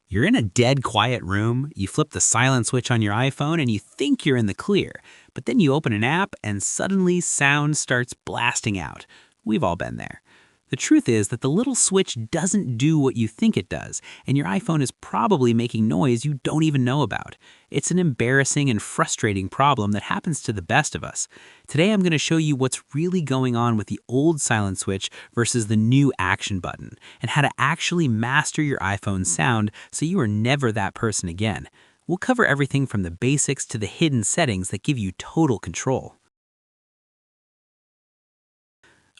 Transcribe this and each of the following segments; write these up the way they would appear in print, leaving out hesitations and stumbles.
You're in a dead quiet room, you flip the silent switch on your iPhone and you think you're in the clear, but then you open an app and suddenly sound starts blasting out. We've all been there. The truth is that the little switch doesn't do what you think it does, and your iPhone is probably making noise you don't even know about. It's an embarrassing and frustrating problem that happens to the best of us. Today I'm going to show you what's really going on with the old silent switch versus the new action button, and how to actually master your iPhone's sound so you are never that person again. We'll cover everything from the basics to the hidden settings that give you total control.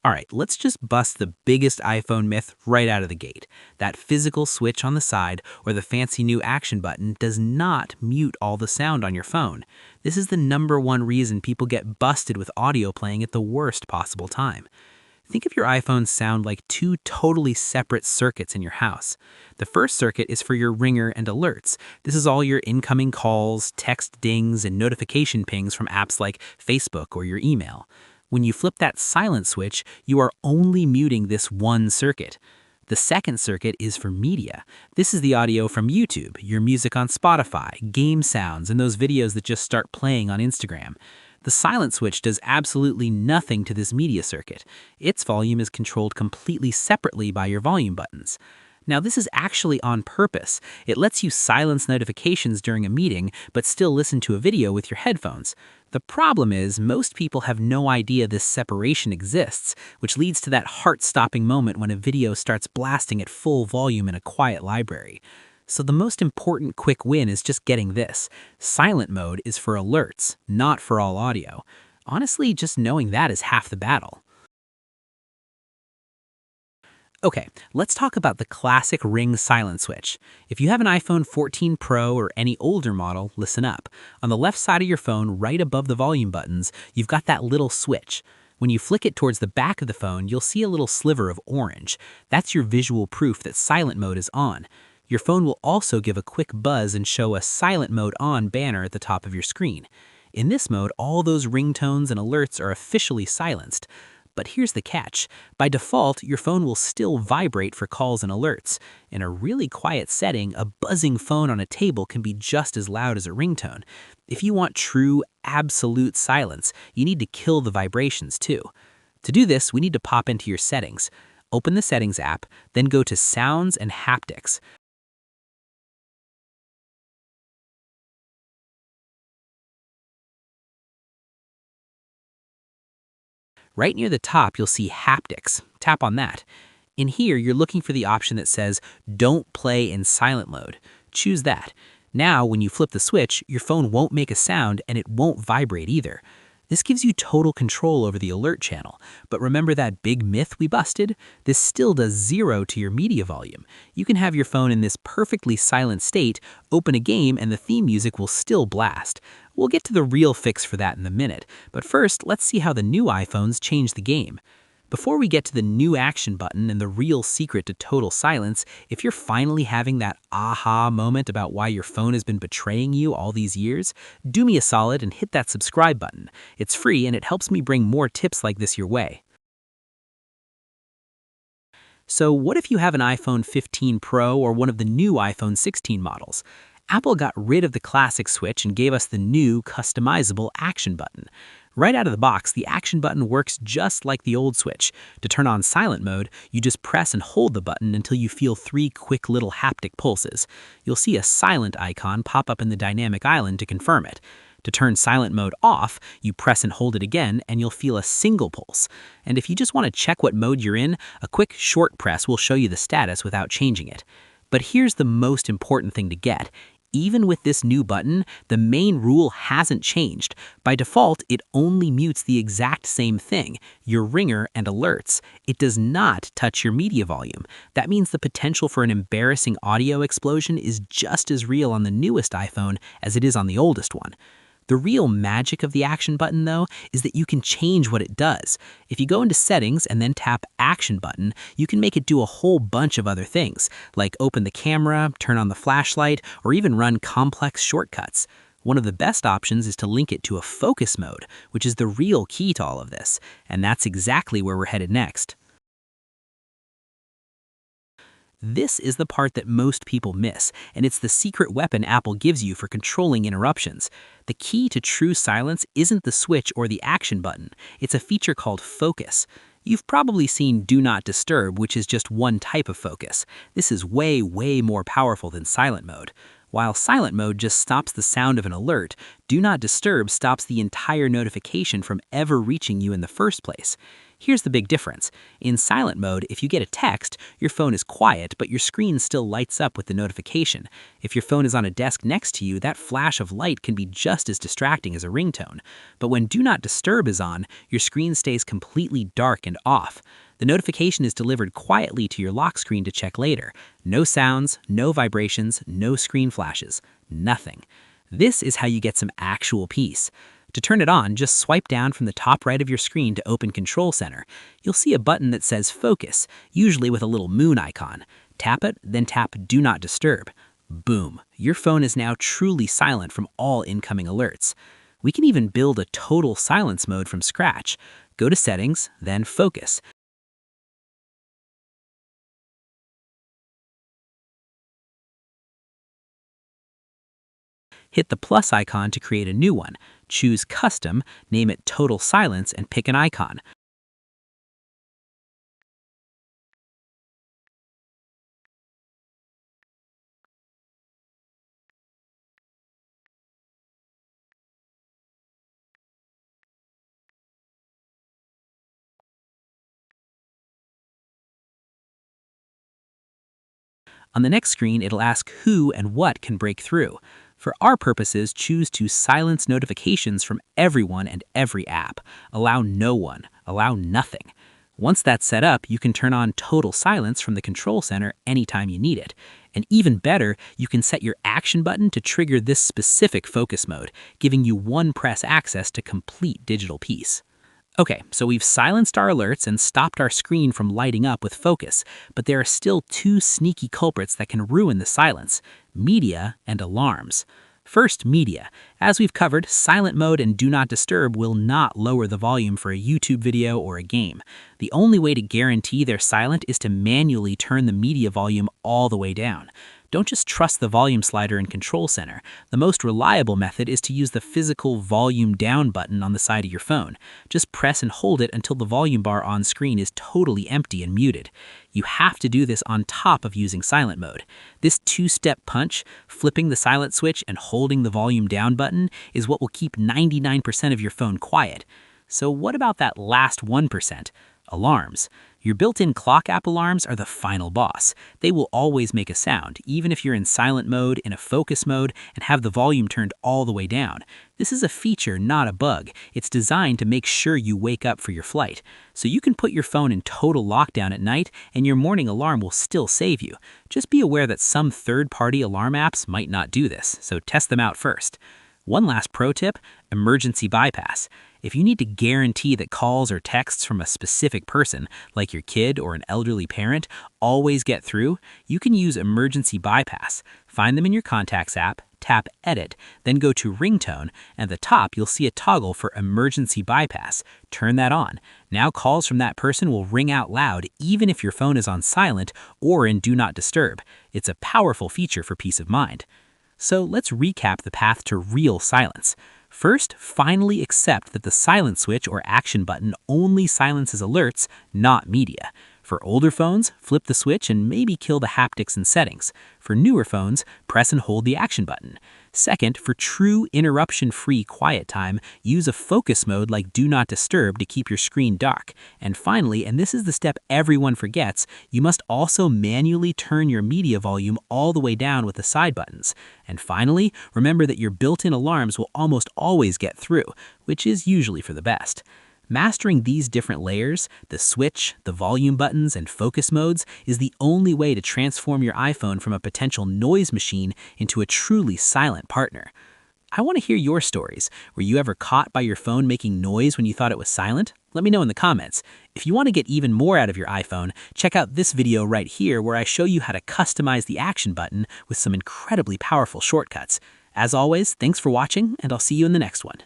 All right, let's just bust the biggest iPhone myth right out of the gate. That physical switch on the side or the fancy new action button does not mute all the sound on your phone. This is the #1 reason people get busted with audio playing at the worst possible time. Think of your iPhone's sound like two totally separate circuits in your house. The first circuit is for your ringer and alerts. This is all your incoming calls, text dings, and notification pings from apps like Facebook or your email. When you flip that silent switch, you are only muting this one circuit. The second circuit is for media. This is the audio from YouTube, your music on Spotify, game sounds, and those videos that just start playing on Instagram. The silent switch does absolutely nothing to this media circuit. Its volume is controlled completely separately by your volume buttons. Now, this is actually on purpose. It lets you silence notifications during a meeting, but still listen to a video with your headphones. The problem is, most people have no idea this separation exists, which leads to that heart-stopping moment when a video starts blasting at full volume in a quiet library. So the most important quick win is just getting this. Silent mode is for alerts, not for all audio. Honestly, just knowing that is half the battle. Okay, let's talk about the classic ring silent switch. If you have an iPhone 14 Pro or any older model, listen up. On the left side of your phone, right above the volume buttons, you've got that little switch. When you flick it towards the back of the phone, you'll see a little sliver of orange. That's your visual proof that silent mode is on. Your phone will also give a quick buzz and show a silent mode on banner at the top of your screen. In this mode, all those ringtones and alerts are officially silenced. But here's the catch. By default, your phone will still vibrate for calls and alerts. In a really quiet setting, a buzzing phone on a table can be just as loud as a ringtone. If you want true, absolute silence, you need to kill the vibrations too. To do this, we need to pop into your settings. Open the Settings app, then go to Sounds and Haptics. Right near the top, you'll see Haptics. Tap on that. In here, you're looking for the option that says, Don't play in silent mode. Choose that. Now, when you flip the switch, your phone won't make a sound and it won't vibrate either. This gives you total control over the alert channel. But remember that big myth we busted? This still does 0 to your media volume. You can have your phone in this perfectly silent state, open a game, and the theme music will still blast. We'll get to the real fix for that in a minute, but first, let's see how the new iPhones change the game. Before we get to the new action button and the real secret to total silence, if you're finally having that aha moment about why your phone has been betraying you all these years, do me a solid and hit that subscribe button. It's free and it helps me bring more tips like this your way. So what if you have an iPhone 15 Pro or one of the new iPhone 16 models? Apple got rid of the classic switch and gave us the new customizable action button. Right out of the box, the action button works just like the old switch. To turn on silent mode, you just press and hold the button until you feel 3 quick little haptic pulses. You'll see a silent icon pop up in the dynamic island to confirm it. To turn silent mode off, you press and hold it again and you'll feel a single pulse. And if you just want to check what mode you're in, a quick short press will show you the status without changing it. But here's the most important thing to get. Even with this new button, the main rule hasn't changed. By default, it only mutes the exact same thing, your ringer and alerts. It does not touch your media volume. That means the potential for an embarrassing audio explosion is just as real on the newest iPhone as it is on the oldest one. The real magic of the action button, though, is that you can change what it does. If you go into Settings and then tap Action button, you can make it do a whole bunch of other things, like open the camera, turn on the flashlight, or even run complex shortcuts. One of the best options is to link it to a focus mode, which is the real key to all of this, and that's exactly where we're headed next. This is the part that most people miss, and it's the secret weapon Apple gives you for controlling interruptions. The key to true silence isn't the switch or the action button. It's a feature called focus. You've probably seen Do Not Disturb, which is just one type of focus. This is way, way more powerful than silent mode. While silent mode just stops the sound of an alert, Do Not Disturb stops the entire notification from ever reaching you in the first place. Here's the big difference. In silent mode, if you get a text, your phone is quiet, but your screen still lights up with the notification. If your phone is on a desk next to you, that flash of light can be just as distracting as a ringtone. But when Do Not Disturb is on, your screen stays completely dark and off. The notification is delivered quietly to your lock screen to check later. No sounds, no vibrations, no screen flashes. Nothing. This is how you get some actual peace. To turn it on, just swipe down from the top right of your screen to open Control Center. You'll see a button that says Focus, usually with a little moon icon. Tap it, then tap Do Not Disturb. Boom. Your phone is now truly silent from all incoming alerts. We can even build a total silence mode from scratch. Go to Settings, then Focus. Hit the plus icon to create a new one. Choose Custom, name it Total Silence, and pick an icon. On the next screen, it'll ask who and what can break through. For our purposes, choose to silence notifications from everyone and every app. Allow no one. Allow nothing. Once that's set up, you can turn on total silence from the Control Center anytime you need it. And even better, you can set your action button to trigger this specific focus mode, giving you one press access to complete digital peace. Okay, so we've silenced our alerts and stopped our screen from lighting up with focus, but there are still two sneaky culprits that can ruin the silence: media and alarms. First, media. As we've covered, silent mode and Do Not Disturb will not lower the volume for a YouTube video or a game. The only way to guarantee they're silent is to manually turn the media volume all the way down. Don't just trust the volume slider in Control Center. The most reliable method is to use the physical volume down button on the side of your phone. Just press and hold it until the volume bar on screen is totally empty and muted. You have to do this on top of using silent mode. This two-step punch, flipping the silent switch and holding the volume down button, is what will keep 99% of your phone quiet. So what about that last 1%? Alarms. Your built-in clock app alarms are the final boss. They will always make a sound, even if you're in silent mode, in a focus mode, and have the volume turned all the way down. This is a feature, not a bug. It's designed to make sure you wake up for your flight. So you can put your phone in total lockdown at night, and your morning alarm will still save you. Just be aware that some third-party alarm apps might not do this, so test them out first. One last pro tip: emergency bypass. If you need to guarantee that calls or texts from a specific person, like your kid or an elderly parent, always get through, you can use emergency bypass. Find them in your Contacts app, tap Edit, then go to Ringtone, and at the top you'll see a toggle for emergency bypass. Turn that on. Now calls from that person will ring out loud even if your phone is on silent or in Do Not Disturb. It's a powerful feature for peace of mind. So let's recap the path to real silence. First, finally accept that the silent switch or action button only silences alerts, not media. For older phones, flip the switch and maybe kill the haptics and settings. For newer phones, press and hold the action button. Second, for true interruption-free quiet time, use a focus mode like Do Not Disturb to keep your screen dark. And finally, and this is the step everyone forgets, you must also manually turn your media volume all the way down with the side buttons. And finally, remember that your built-in alarms will almost always get through, which is usually for the best. Mastering these different layers, the switch, the volume buttons, and focus modes, is the only way to transform your iPhone from a potential noise machine into a truly silent partner. I want to hear your stories. Were you ever caught by your phone making noise when you thought it was silent? Let me know in the comments. If you want to get even more out of your iPhone, check out this video right here where I show you how to customize the action button with some incredibly powerful shortcuts. As always, thanks for watching, and I'll see you in the next one.